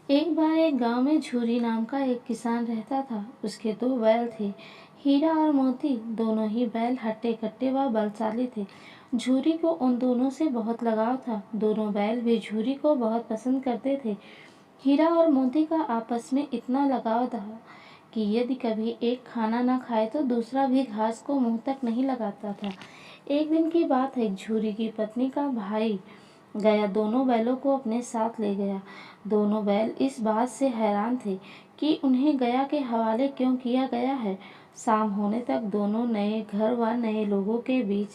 एक बार एक गांव में झूरी नाम का एक किसान रहता था। उसके दो बैल थे, हीरा और मोती। दोनों ही बैल हट्टे कट्टे व बलशाली थे। झूरी को उन दोनों से बहुत लगाव था। दोनों बैल भी झूरी को बहुत पसंद करते थे। हीरा और मोती का आपस में इतना लगाव था कि यदि कभी एक खाना न खाए तो दूसरा भी घास को मुंह तक नहीं लगाता था। एक दिन की बात है, झूरी की पत्नी का भाई गया दोनों बैलों को अपने साथ ले गया। दोनों बैल इस बात से हैरान थे कि उन्हें गया के हवाले क्यों किया गया है। शाम होने तक दोनों नए घर व नए लोगों के बीच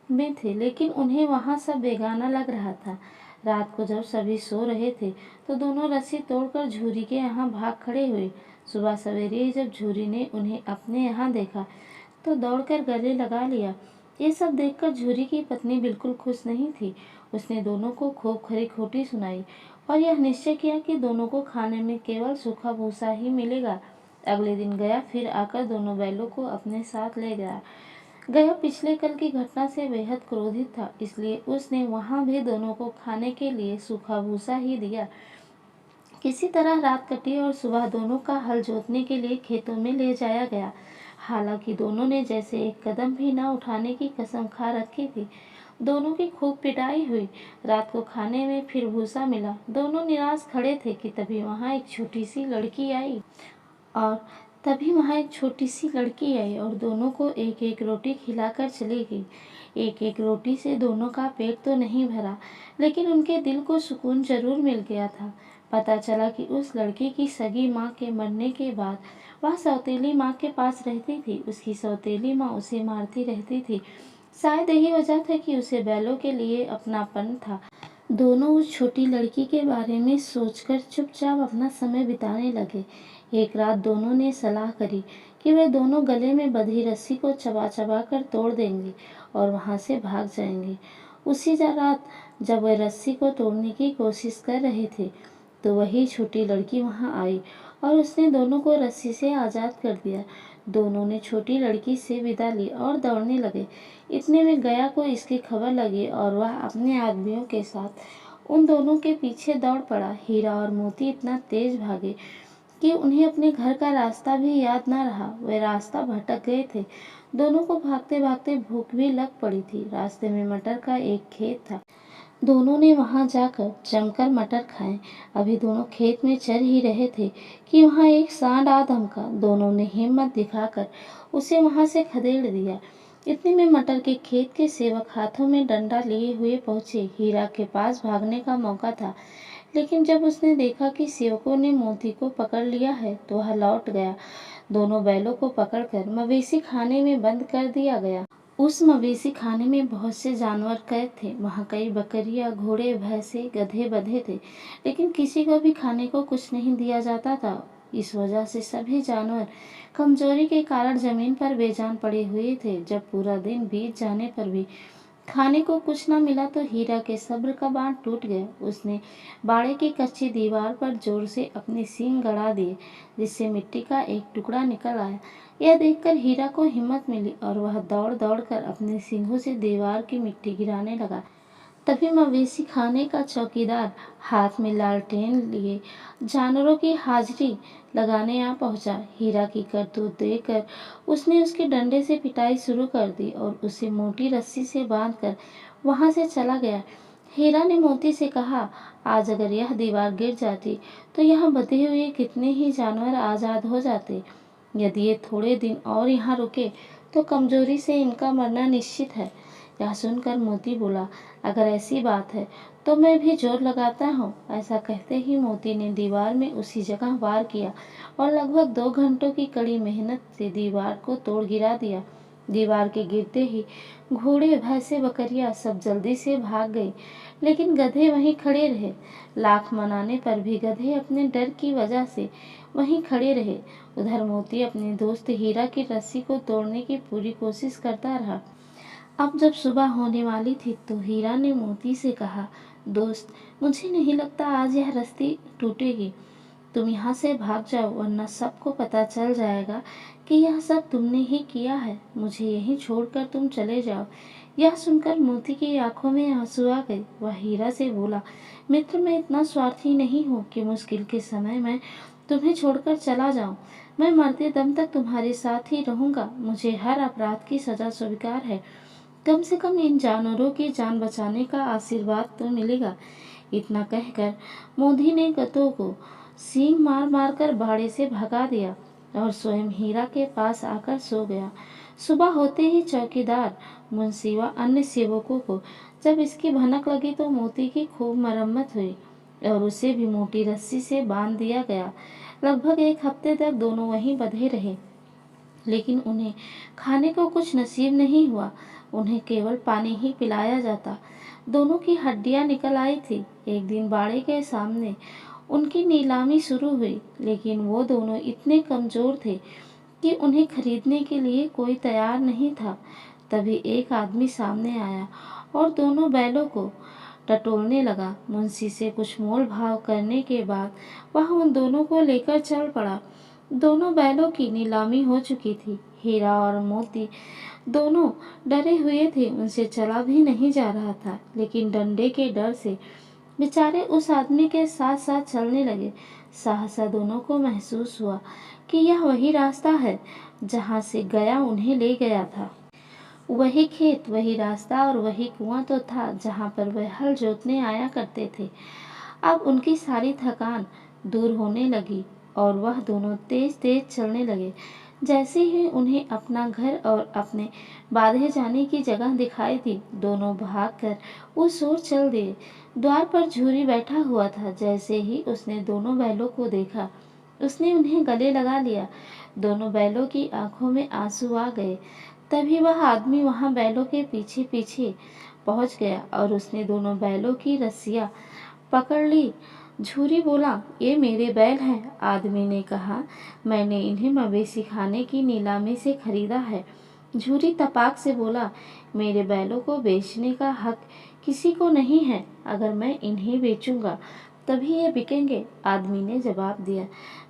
में थे, लेकिन उन्हें वहाँ सब बेगाना लग रहा था। रात को जब सभी सो रहे थे तो दोनों रस्सी तोड़कर झूरी के यहाँ भाग खड़े हुए। सुबह सवेरे ही जब झूरी ने उन्हें अपने यहाँ देखा तो दौड़कर गले लगा लिया। ये सब देखकर झूरी की पत्नी बिल्कुल खुश नहीं थी। उसने दोनों को खूब खरी खोटी सुनाई और यह निश्चय किया कि दोनों को खाने में केवल सूखा भूसा ही मिलेगा। अगले दिन गया फिर आकर दोनों बैलों को अपने साथ ले गया। गया पिछले कल की घटना से बेहद क्रोधित था, इसलिए उसने वहां भी दोनों को खाने के लिए सूखा भूसा ही दिया। किसी तरह रात कटी और सुबह दोनों का हल जोतने के लिए खेतों में ले जाया गया। हालांकि दोनों ने जैसे एक कदम भी न उठाने की कसम खा रखी थी। दोनों की खूब पिटाई हुई। रात को खाने में फिर भूसा मिला। दोनों निराश खड़े थे कि तभी वहाँ एक छोटी सी लड़की आई और दोनों को एक एक रोटी खिलाकर चली गई। एक एक रोटी से दोनों का पेट तो नहीं भरा, लेकिन उनके दिल को सुकून जरूर मिल गया था। पता चला कि उस लड़की की सगी माँ के मरने के बाद वह सौतेली माँ के पास रहती थी। उसकी सौतेली माँ उसे मारती रहती थी। शायद यही वजह था कि उसे बैलों के लिए अपनापन था। दोनों उस छोटी लड़की के बारे में सोचकर चुपचाप अपना समय बिताने लगे। एक रात दोनों ने सलाह करी कि वे दोनों गले में बंधी रस्सी को चबा चबा कर तोड़ देंगे और वहां से भाग जाएंगे। उसी रात जब वे रस्सी को तोड़ने की कोशिश कर रहे थे तो वही छोटी लड़की वहां आई और उसने दोनों को रस्सी से आज़ाद कर दिया। दोनों ने छोटी लड़की से विदा ली और दौड़ने लगे। इतने में गया को इसकी खबर लगी और वह अपने आदमियों के साथ उन दोनों के पीछे दौड़ पड़ा। हीरा और मोती इतना तेज भागे कि उन्हें अपने घर का रास्ता भी याद न रहा। वे रास्ता भटक गए थे। दोनों को भागते भागते भूख भी लग पड़ी थी। रास्ते में मटर का एक खेत था। दोनों ने वहां जाकर जमकर मटर खाए। अभी दोनों खेत में चर ही रहे थे कि वहां एक सांड आ धमका। दोनों ने हिम्मत दिखाकर उसे वहां से खदेड़ दिया। इतने में मटर के खेत के सेवक हाथों में डंडा लिए हुए पहुंचे। हीरा के पास भागने का मौका था, लेकिन जब उसने देखा कि सेवकों ने मोती को पकड़ लिया है तो वह लौट गया। दोनों बैलों को पकड़कर मवेशी खाने में बंद कर दिया गया। उस मवेशी खाने में बहुत से जानवर कैद थे। वहाँ कई बकरियां, घोड़े, भैंसे, गधे बंधे थे, लेकिन किसी को भी खाने को कुछ नहीं दिया जाता था। इस वजह से सभी जानवर कमजोरी के कारण जमीन पर बेजान पड़े हुए थे। जब पूरा दिन बीत जाने पर भी खाने को कुछ न मिला तो हीरा के सब्र का बांध टूट गया। उसने बाड़े की कच्ची दीवार पर जोर से अपने सींग गड़ा दिए, जिससे मिट्टी का एक टुकड़ा निकल आया। यह देखकर हीरा को हिम्मत मिली और वह दौड़ दौड़ कर अपने सींगों से दीवार की मिट्टी गिराने लगा। तभी मवेशी खाने का चौकीदार हाथ में लालटेन लिए जानवरों की हाजिरी लगाने आ पहुंचा। हीरा की करतूत देखकर उसने उसके डंडे से पिटाई शुरू कर दी और उसे मोटी रस्सी से बांधकर वहां से चला गया। हीरा ने मोती से कहा, आज अगर यह दीवार गिर जाती तो यहाँ बंधे हुए कितने ही जानवर आजाद हो जाते। यदि ये थोड़े दिन और यहाँ रुके तो कमजोरी से इनका मरना निश्चित है। यह सुनकर मोती बोला, अगर ऐसी बात है तो मैं भी जोर लगाता हूँ। ऐसा कहते ही मोती ने दीवार में उसी जगह वार किया और लगभग 2 घंटों की कड़ी मेहनत से दीवार को तोड़ गिरा दिया। दीवार के गिरते ही घोड़े, भैंसे, बकरियां सब जल्दी से भाग गई, लेकिन गधे वहीं खड़े रहे। लाख मनाने पर भी गधे अपने डर की वजह से वहीं खड़े रहे। उधर मोती अपने दोस्त हीरा की रस्सी को तोड़ने की पूरी कोशिश करता रहा। अब जब सुबह होने वाली थी तो हीरा ने मोती से कहा, दोस्त, मुझे नहीं लगता आज यह रस्सी टूटेगी। तुम यहाँ से भाग जाओ, वरना सबको पता चल जाएगा कि यह सब तुमने ही किया है। मुझे यहीं छोड़कर तुम चले जाओ। यह सुनकर मोती की आंखों में आंसू आ गए। वह हीरा से बोला, मित्र, मैं इतना स्वार्थी नहीं हूँ कि मुश्किल के समय में तुम्हें छोड़कर चला जाऊं। मैं मरते दम तक तुम्हारे साथ ही रहूंगा। मुझे हर अपराध की सजा स्वीकार है। कम से कम इन जानवरों की जान बचाने का आशीर्वाद तो मिलेगा। इतना कहकर मोदी ने गधों को सींग मार मार कर बाड़े से भगा दिया और स्वयं हीरा के पास आकर सो गया। सुबह होते ही चौकीदार, मुंशी व अन्य सेवकों को जब इसकी भनक लगी तो मोती की खूब मरम्मत हुई और उसे भी मोटी रस्सी से बांध दिया गया। लगभग 1 हफ्ते तक दोनों वहीं बंधे रहे, लेकिन उन्हें खाने को कुछ नसीब नहीं हुआ। उन्हें केवल पानी ही पिलाया जाता। दोनों की हड्डियां निकल आई थी। एक दिन बाड़े के सामने उनकी नीलामी शुरू हुई, लेकिन वो दोनों इतने कमजोर थे कि उन्हें खरीदने के लिए कोई तैयार नहीं था। तभी एक आदमी सामने आया और दोनों बैलों को टटोलने लगा। मुंशी से कुछ मोल भाव करने के बाद वह उन दोनों को लेकर चल पड़ा। दोनों बैलों की नीलामी हो चुकी थी। हीरा और मोती दोनों डरे हुए थे। उनसे चला भी नहीं जा रहा था, लेकिन डंडे के डर से बेचारे उस आदमी के साथ साथ चलने लगे। सहसा दोनों को महसूस हुआ कि यह वही रास्ता है जहाँ से गया उन्हें ले गया था। वही खेत, वही रास्ता और वही कुआं तो था जहाँ पर वह हल जोतने आया करते थे। अब उनकी सारी थकान दूर होने लगी और वह दोनों तेज तेज चलने लगे। जैसे ही उन्हें अपना घर और अपने बांधे जाने की जगह दिखाई दी, दोनों भागकर उस ओर चल दिए। द्वार पर झूरी बैठा हुआ था। जैसे ही उसने दोनों बैलों को देखा, उसने उन्हें गले लगा लिया। दोनों बैलों की आंखों में आंसू आ गए। तभी वह आदमी वहां बैलों के पीछे पीछे पहुंच गया और उसने दोनों बैलों की रस्सियां पकड़ ली। झूरी बोला, ये मेरे बैल हैं। आदमी ने कहा, मैंने इन्हें मवेशी खाने की नीलामी से खरीदा है। झूरी तपाक से बोला, मेरे बैलों को बेचने का हक किसी को नहीं है। अगर मैं इन्हें बेचूंगा तभी ये बिकेंगे। आदमी ने जवाब दिया,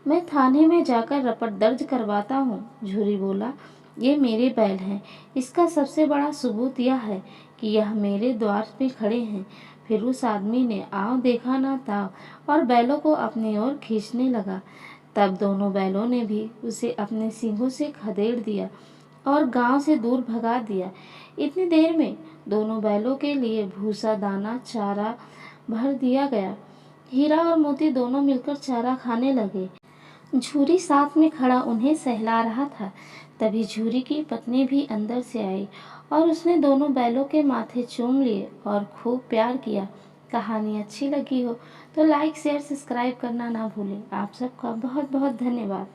मैं थाने में जाकर रपट दर्ज करवाता हूँ। झूरी बोला, ये मेरे बैल हैं। इसका सबसे बड़ा सबूत यह है कि यह मेरे द्वार में खड़े हैं। फिर उस आदमी ने आव देखा ना ताव और बैलों को अपनी ओर खींचने लगा। तब दोनों बैलों ने भी उसे अपने सींगों से खदेड़ दिया और गांव से दूर भगा दिया। इतनी देर में दोनों बैलों के लिए भूसा, दाना, चारा भर दिया गया। हीरा और मोती दोनों मिलकर चारा खाने लगे। झूरी साथ में खड़ा उन्हें सहला रहा था। तभी झूरी की पत्नी भी अंदर से आई और उसने दोनों बैलों के माथे चूम लिए और खूब प्यार किया। कहानी अच्छी लगी हो तो लाइक, शेयर, सब्सक्राइब करना ना भूलें। आप सबका बहुत बहुत धन्यवाद।